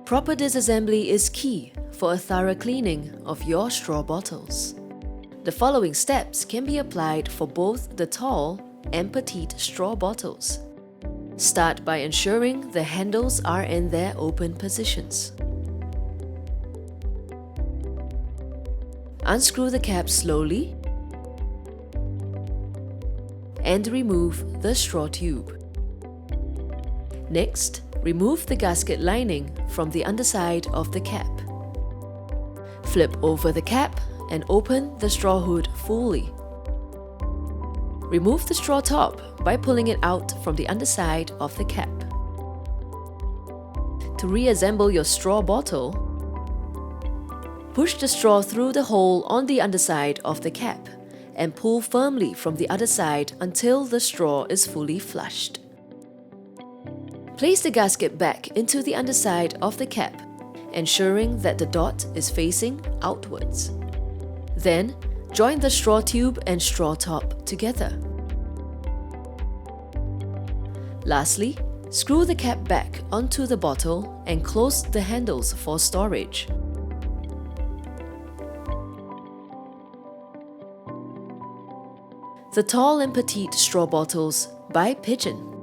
Proper disassembly is key for a thorough cleaning of your straw bottles. The following steps can be applied for both the tall and petite straw bottles. Start by ensuring the handles are in their open positions. Unscrew the cap slowly and remove the straw tube. Next, remove the gasket lining from the underside of the cap. Flip over the cap and open the straw hood fully. Remove the straw top by pulling it out from the underside of the cap. To reassemble your straw bottle, push the straw through the hole on the underside of the cap and pull firmly from the other side until the straw is fully flushed. Place the gasket back into the underside of the cap, ensuring that the dot is facing outwards. Then, join the straw tube and straw top together. Lastly, screw the cap back onto the bottle and close the handles for storage. The Tall and Petite Straw Bottles by Pigeon.